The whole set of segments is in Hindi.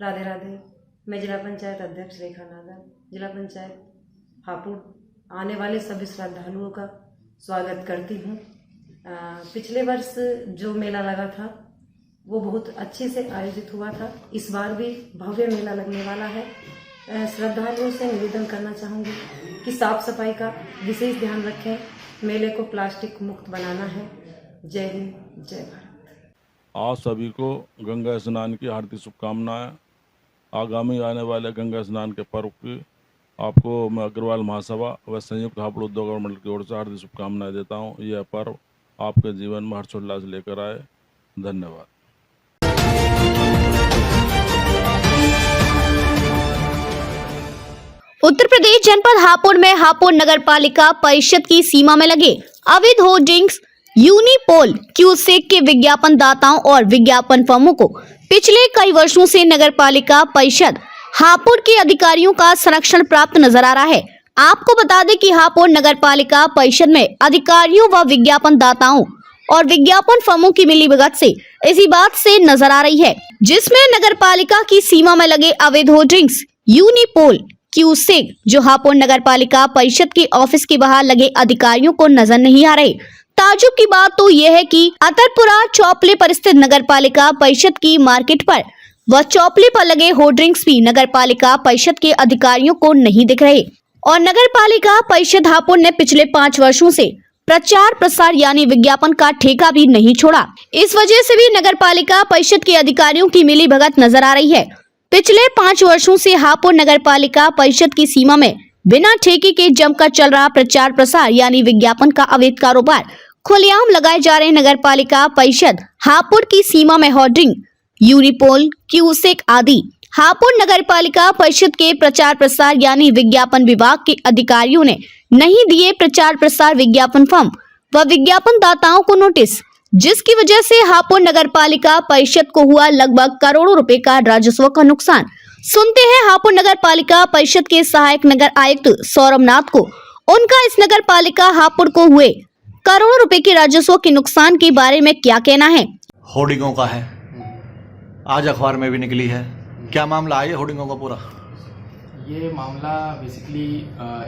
राधे राधे। मैं जिला पंचायत अध्यक्ष रेखा नागर, जिला पंचायत हापुड़ आने वाले सभी श्रद्धालुओं का स्वागत करती हूँ। पिछले वर्ष जो मेला लगा था वो बहुत अच्छे से आयोजित हुआ था। इस बार भी भव्य मेला लगने वाला है। श्रद्धालुओं से निवेदन करना चाहूँगी कि साफ सफाई का विशेष ध्यान रखें। मेले को प्लास्टिक मुक्त बनाना है। जय हिंद, जय भारत। आप सभी को गंगा स्नान की हार्दिक शुभकामनाएं। आगामी आने वाले गंगा स्नान के पर्व की आपको मैं अग्रवाल महासभा व संयुक्त हापुड़ उद्योग मंडल की ओर से हार्दिक शुभकामनाएं देता हूं। यह पर्व आपके जीवन में हर्षोल्लास लेकर आए। धन्यवाद। उत्तर प्रदेश जनपद हापुड़ में हापुड़ नगर पालिका परिषद की सीमा में लगे अवैध होर्डिंग्स, यूनिपोल, क्यूसेक के विज्ञापन दाताओं और विज्ञापन फर्मों को पिछले कई वर्षों से नगर पालिका परिषद हापुड़ के अधिकारियों का संरक्षण प्राप्त नजर आ रहा है। आपको बता दें कि हापुड़ नगर पालिका परिषद में अधिकारियों व विज्ञापन दाताओं और विज्ञापन फर्मों की मिलीभगत से इसी बात से नजर आ रही है, जिसमें नगर पालिका की सीमा में लगे अवैध होर्डिंग्स, यूनिपोल, क्यूसेक जो हापुड़ नगर पालिका परिषद के ऑफिस के बाहर लगे अधिकारियों को नजर नहीं आ रहे। ताजुब की बात तो यह है कि अतरपुरा चौपले पर स्थित नगर पालिका परिषद की मार्केट पर व चौपले पर लगे होर्डिंग्स भी नगर पालिका परिषद के अधिकारियों को नहीं दिख रहे और नगर पालिका परिषद हापुड़ ने पिछले 5 वर्षों से प्रचार प्रसार यानी विज्ञापन का ठेका भी नहीं छोड़ा। इस वजह से भी नगर पालिका परिषद के अधिकारियों की मिलीभगत नजर आ रही है। पिछले 5 वर्षों से हापुड़ नगर पालिका परिषद की सीमा में बिना ठेके के जमकर चल रहा प्रचार प्रसार यानी विज्ञापन का अवैध कारोबार खुलेआम लगाए जा रहे नगर पालिका परिषद हापुड़ की सीमा में होर्डिंग, यूनिपोल, क्यूसेक आदि हापुड़ नगर पालिका परिषद के प्रचार प्रसार यानी विज्ञापन विभाग के अधिकारियों ने नहीं दिए प्रचार प्रसार विज्ञापन फर्म व विज्ञापन दाताओं को नोटिस, जिसकी वजह से हापुड़ नगर पालिका परिषद को हुआ लगभग करोड़ों रुपए का राजस्व का नुकसान। सुनते हैं हापुड़ नगर पालिका परिषद के सहायक नगर आयुक्त सौरभ नाथ को उनका इस नगर पालिका हापुड़ को हुए करोड़ों रुपए के राजस्व के नुकसान के बारे में क्या कहना है। होर्डिंगों का है, आज अखबार में भी निकली है। क्या मामला है ये होर्डिंगों का पूरा? ये मामला बेसिकली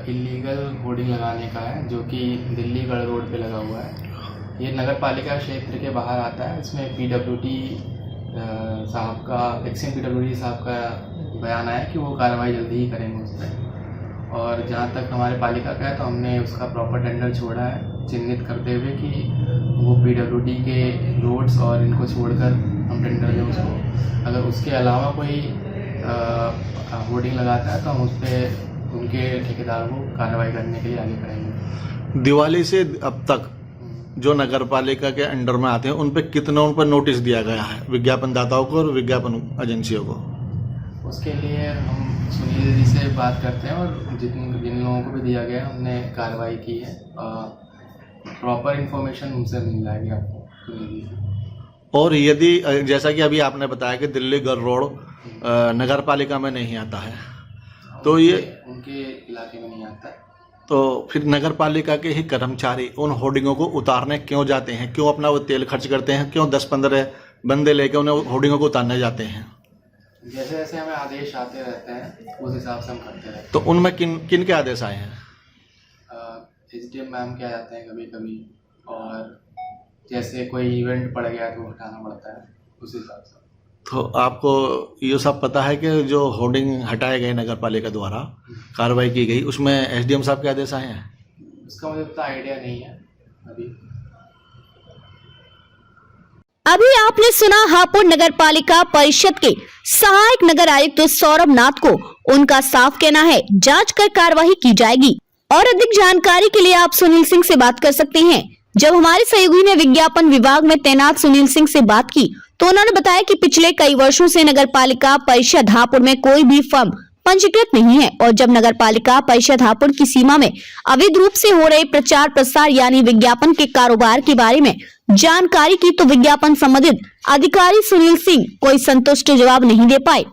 इलीगल होर्डिंग लगाने का है जो कि दिल्ली गढ़ रोड पे लगा हुआ है। ये नगर पालिका क्षेत्र के बाहर आता है। इसमें पीडब्ल्यूडी साहब का, एक्सिम पीडब्ल्यूडी साहब का बयान आया कि वो कार्रवाई जल्दी ही करेंगे उस पर। और जहाँ तक हमारे पालिका का है तो हमने उसका प्रॉपर टेंडर छोड़ा है, चिन्हित करते हुए कि वो पीडब्ल्यूडी के रोड्स और इनको छोड़कर हम टेंडर दें उसको। अगर उसके अलावा कोई होर्डिंग लगाता है तो हम उस पर उनके ठेकेदार को कार्रवाई करने के लिए आगे करेंगे। दिवाली से अब तक जो नगर पालिका के अंडर में आते हैं उन पर नोटिस दिया गया है, विज्ञापन दाताओं को और विज्ञापन एजेंसियों को? उसके लिए हम सुनील जी से बात करते हैं और जिन लोगों को भी दिया गया हमने कार्रवाई की है। प्रॉपर इन्फॉर्मेशन उनसे मिल जाएगी आपको सुनील जी से। और यदि जैसा कि अभी आपने बताया कि दिल्ली गढ़ रोड नगर पालिका में नहीं आता है तो ये उनके इलाके में नहीं आता है, तो फिर नगर पालिका के ही कर्मचारी उन होर्डिंगों को उतारने क्यों जाते हैं? क्यों अपना वो तेल खर्च करते हैं? क्यों 10-15 बंदे लेके उन्हें होर्डिंगों को उतारने जाते हैं? जैसे जैसे हमें आदेश आते रहते हैं उस हिसाब से हम करते रहते हैं। तो उनमें किन के आदेश आए हैं? एसडीएम मैम के आ जाते हैं कभी कभी, और जैसे कोई इवेंट पड़ गया तो हटाना पड़ता है उस हिसाब से। तो आपको ये सब पता है कि जो होर्डिंग हटाए गए नगर पालिका द्वारा कार्रवाई की गई उसमें एसडीएम साहब के आदेश आए हैं? उसका मुझे उतना आइडिया नहीं है अभी आपने सुना हापुड़ नगर पालिका परिषद के सहायक नगर आयुक्त सौरभ नाथ को। उनका साफ कहना है जांच कर कार्रवाई की जाएगी। और अधिक जानकारी के लिए आप सुनील सिंह से बात कर सकते हैं। जब हमारे सहयोगी ने विज्ञापन विभाग में तैनात सुनील सिंह से बात की तो उन्होंने बताया कि पिछले कई वर्षों से नगर पालिका परिषद हापुड़ में कोई भी फर्म पंजीकृत नहीं है और जब नगर पालिका परिषद हापुड़ की सीमा में अवैध रूप से हो रहे प्रचार प्रसार यानी विज्ञापन के कारोबार के बारे में जानकारी की तो विज्ञापन संबंधित अधिकारी सुनील सिंह कोई संतुष्ट जवाब नहीं दे पाए।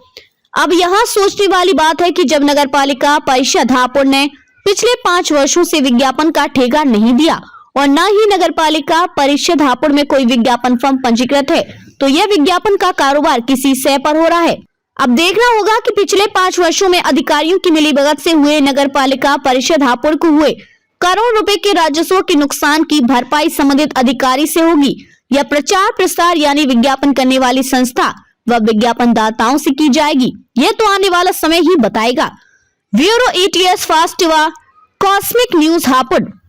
अब यहाँ सोचने वाली बात है कि जब नगर पालिका परिषद हापुड़ ने पिछले 5 वर्षों से विज्ञापन का ठेका नहीं दिया और न ही नगर पालिका परिषद हापुड़ में कोई विज्ञापन फर्म पंजीकृत है तो यह विज्ञापन का कारोबार किसी शय पर हो रहा है। अब देखना होगा कि पिछले 5 वर्षों में अधिकारियों की मिलीभगत से हुए नगर पालिका परिषद हापुड़ को हुए करोड़ रुपए के राजस्व के नुकसान की भरपाई संबंधित अधिकारी से होगी या प्रचार प्रसार यानी विज्ञापन करने वाली संस्था व विज्ञापन दाताओं से की जाएगी। यह तो आने वाला समय ही बताएगा। ब्यूरो ETS फास्ट व कॉस्मिक न्यूज हापुड़।